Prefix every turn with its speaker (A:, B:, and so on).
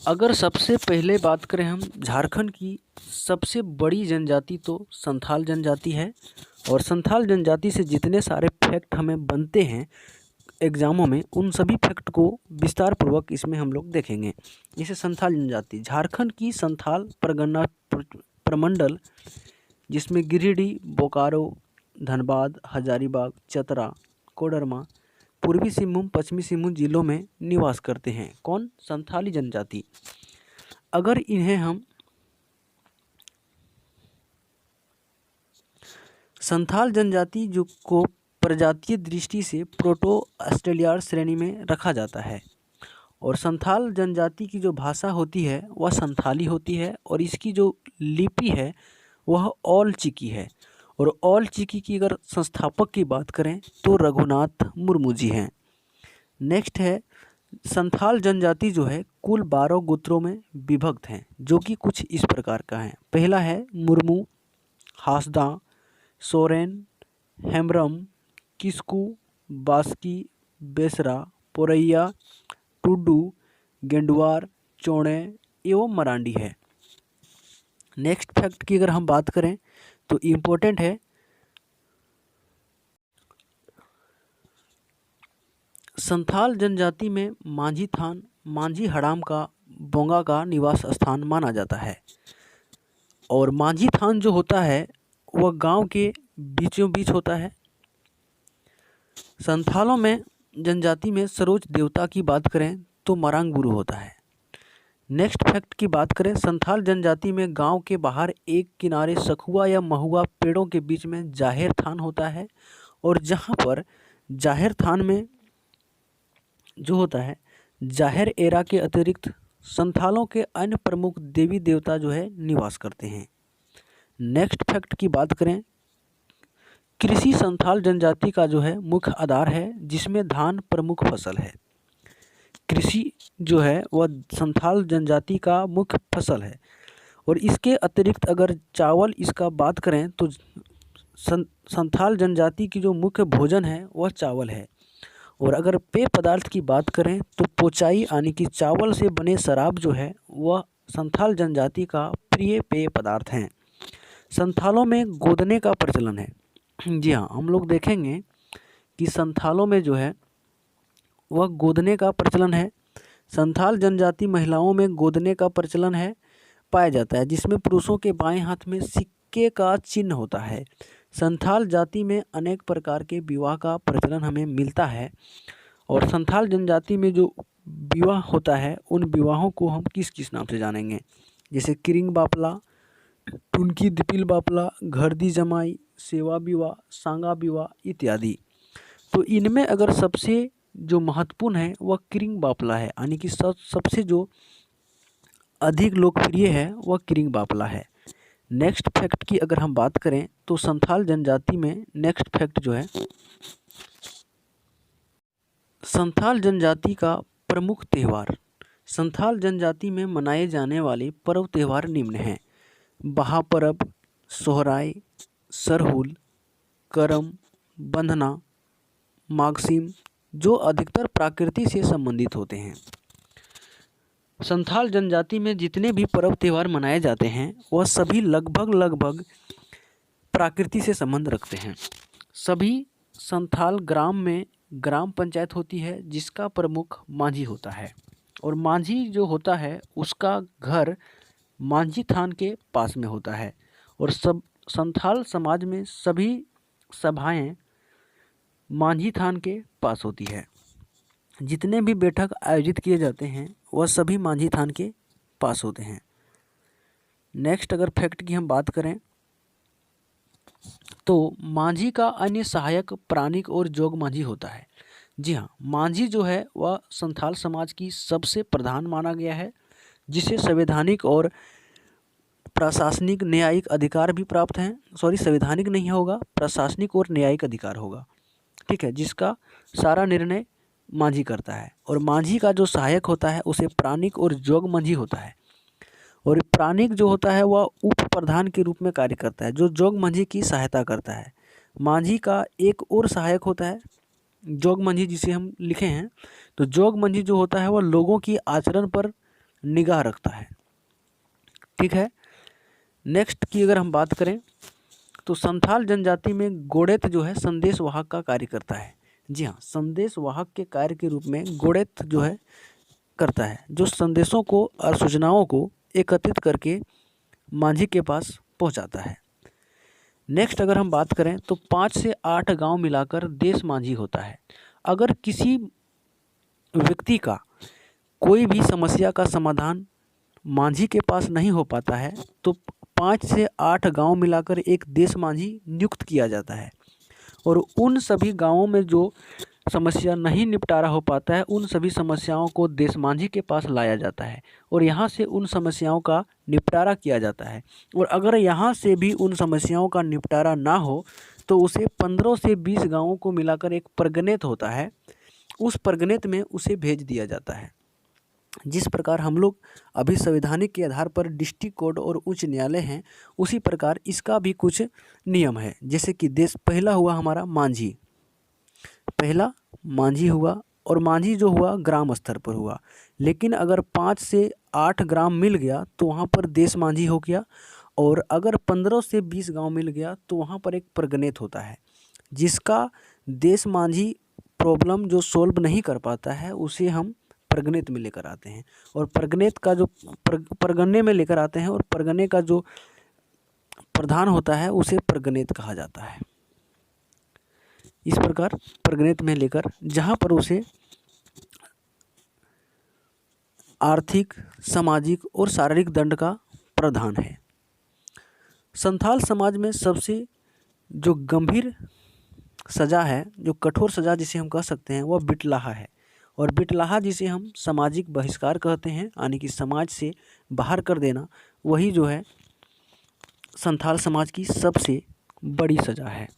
A: अगर सबसे पहले बात करें हम झारखंड की, सबसे बड़ी जनजाति तो संथाल जनजाति है। और संथाल जनजाति से जितने सारे फैक्ट हमें बनते हैं एग्ज़ामों में, उन सभी फैक्ट को विस्तार पूर्वक इसमें हम लोग देखेंगे। जैसे संथाल जनजाति, झारखंड की संथाल परगना प्रमंडल, जिसमें गिरिडीह, बोकारो, धनबाद, हजारीबाग, चतरा, कोडरमा, पूर्वी सिंहभूम, पश्चिमी सिंहभूम जिलों में निवास करते हैं। कौन? संथाली जनजाति। अगर इन्हें हम संथाल जनजाति जो को प्रजातीय दृष्टि से प्रोटो ऑस्ट्रेलियाड श्रेणी में रखा जाता है। और संथाल जनजाति की जो भाषा होती है वह संथाली होती है, और इसकी जो लिपि है वह ऑल चिकी है। और ऑल चिकी की अगर संस्थापक की बात करें तो रघुनाथ मुर्मू जी हैं। नेक्स्ट है, संथाल जनजाति जो है कुल 12 गोत्रों में विभक्त हैं, जो कि कुछ इस प्रकार का है। पहला है मुर्मू, हासदा, सोरेन, हेम्ब्रम, किस्कू, बास्की, बेसरा, पोरैया, टुडू, गेंडुआर, चौड़े एवं मरांडी है। नेक्स्ट फैक्ट की अगर हम बात करें तो इम्पोर्टेंट है, संथाल जनजाति में मांझी थान, मांझी हड़ाम का बोंगा का निवास स्थान माना जाता है। और मांझी थान जो होता है वह गांव के बीचों बीच होता है। संथालों में जनजाति में सरोज देवता की बात करें तो मरांग गुरु होता है। नेक्स्ट फैक्ट की बात करें, संथाल जनजाति में गांव के बाहर एक किनारे सखुआ या महुआ पेड़ों के बीच में जाहिर थान होता है। और जहां पर जाहिर थान में जो होता है, जाहिर एरा के अतिरिक्त संथालों के अन्य प्रमुख देवी देवता जो है निवास करते हैं। नेक्स्ट फैक्ट की बात करें, कृषि संथाल जनजाति का जो है मुख्य आधार है, जिसमें धान प्रमुख फसल है। कृषि जो है वह संथाल जनजाति का मुख्य फसल है। और इसके अतिरिक्त अगर चावल इसका बात करें तो संथाल जनजाति की जो मुख्य भोजन है वह चावल है। और अगर पेय पदार्थ की बात करें तो पोचाई यानी कि चावल से बने शराब जो है वह संथाल जनजाति का प्रिय पेय पदार्थ हैं। संथालों में गोदने का प्रचलन है। जी हाँ, हम लोग देखेंगे कि संथालों में जो है वह गोदने का प्रचलन है। संथाल जनजाति महिलाओं में गोदने का प्रचलन है पाया जाता है, जिसमें पुरुषों के बाएं हाथ में सिक्के का चिन्ह होता है। संथाल जाति में अनेक प्रकार के विवाह का प्रचलन हमें मिलता है। और संथाल जनजाति में जो विवाह होता है उन विवाहों को हम किस किस नाम से जानेंगे, जैसे किरिंग बापला, टुनकी दिपिल बापला, घरदी जमाई, सेवा विवाह, सांगा विवाह इत्यादि। तो इनमें अगर सबसे जो महत्वपूर्ण है वह किरिंग बापला है, यानी कि सबसे जो अधिक लोकप्रिय है वह किरिंग बापला है। नेक्स्ट फैक्ट की अगर हम बात करें तो संथाल जनजाति में नेक्स्ट फैक्ट जो है, संथाल जनजाति का प्रमुख त्यौहार। संथाल जनजाति में मनाए जाने वाले पर्व त्यौहार निम्न हैं: बहा पर्व, सोहराय, सरहुल, करम, बंधना, मागसिम, जो अधिकतर प्रकृति से संबंधित होते हैं। संथाल जनजाति में जितने भी पर्व त्यौहार मनाए जाते हैं वह सभी लगभग प्रकृति से संबंध रखते हैं। सभी संथाल ग्राम में ग्राम पंचायत होती है, जिसका प्रमुख मांझी होता है। और मांझी जो होता है उसका घर मांझी थान के पास में होता है। और सब संथाल समाज में सभी सभाएं मांझी थान के पास होती है। जितने भी बैठक आयोजित किए जाते हैं वह सभी मांझी थान के पास होते हैं। नेक्स्ट अगर फैक्ट की हम बात करें तो मांझी का अन्य सहायक प्राणिक और जोग मांझी होता है। जी हाँ, मांझी जो है वह संथाल समाज की सबसे प्रधान माना गया है, जिसे संवैधानिक और प्रशासनिक न्यायिक अधिकार भी प्राप्त हैं। संवैधानिक नहीं होगा, प्रशासनिक और न्यायिक अधिकार होगा, ठीक है, जिसका सारा निर्णय मांझी करता है। और मांझी का जो सहायक होता है उसे प्राणिक और जोग मांझी होता है। और प्राणिक जो होता है वह उप प्रधान के रूप में कार्य करता है, जो जोग मांझी की सहायता करता है। मांझी का एक और सहायक होता है जोग मांझी, जिसे हम लिखे हैं। तो जोग मांझी जो होता है वह लोगों की आचरण पर निगाह रखता है। ठीक है। नेक्स्ट की अगर हम बात करें तो संथाल जनजाति में गोडेत जो है संदेशवाहक का कार्य करता है। जी हाँ, संदेशवाहक के कार्य के रूप में गोडेत जो है करता है, जो संदेशों को और सूचनाओं को एकत्रित करके मांझी के पास पहुंचाता है। नेक्स्ट अगर हम बात करें तो 5 से 8 गांव मिलाकर देश मांझी होता है। अगर किसी व्यक्ति का कोई भी समस्या का समाधान मांझी के पास नहीं हो पाता है तो 5 से 8 गांव मिलाकर एक देश मांझी नियुक्त किया जाता है और उन सभी गांवों में जो समस्या नहीं निपटारा हो पाता है उन सभी समस्याओं को देश मांझी के पास लाया जाता है और यहाँ से उन समस्याओं का निपटारा किया जाता है। और अगर यहाँ से भी उन समस्याओं का निपटारा ना हो तो उसे 15 से 20 गांवों को मिलाकर एक परगनेत होता है, उस परगनेत में उसे भेज दिया जाता है। जिस प्रकार हम लोग अभी संवैधानिक के आधार पर डिस्ट्रिक्ट कोर्ट और उच्च न्यायालय हैं, उसी प्रकार इसका भी कुछ नियम है। जैसे कि पहला हुआ हमारा मांझी, पहला मांझी हुआ और मांझी जो हुआ ग्राम स्तर पर हुआ, लेकिन अगर 5 से 8 ग्राम मिल गया तो वहाँ पर देश मांझी हो गया और अगर 15 से 20 गांव मिल गया तो वहाँ पर एक परगनेत होता है, जिसका देश मांझी प्रॉब्लम जो सोल्व नहीं कर पाता है उसे हम परगनेत में लेकर आते हैं और परगनेत का जो परगने में लेकर आते हैं और परगने का जो प्रधान होता है उसे परगनेत कहा जाता है। इस प्रकार परगनेत में लेकर जहाँ पर उसे आर्थिक, सामाजिक और शारीरिक दंड का प्रावधान है। संथाल समाज में सबसे जो गंभीर सज़ा है, जो कठोर सज़ा जिसे हम कह सकते हैं, वह बिटलाहा है और बिटलाहा जिसे हम सामाजिक बहिष्कार कहते हैं, यानी कि समाज से बाहर कर देना, वही जो है संथाल समाज की सबसे बड़ी सज़ा है।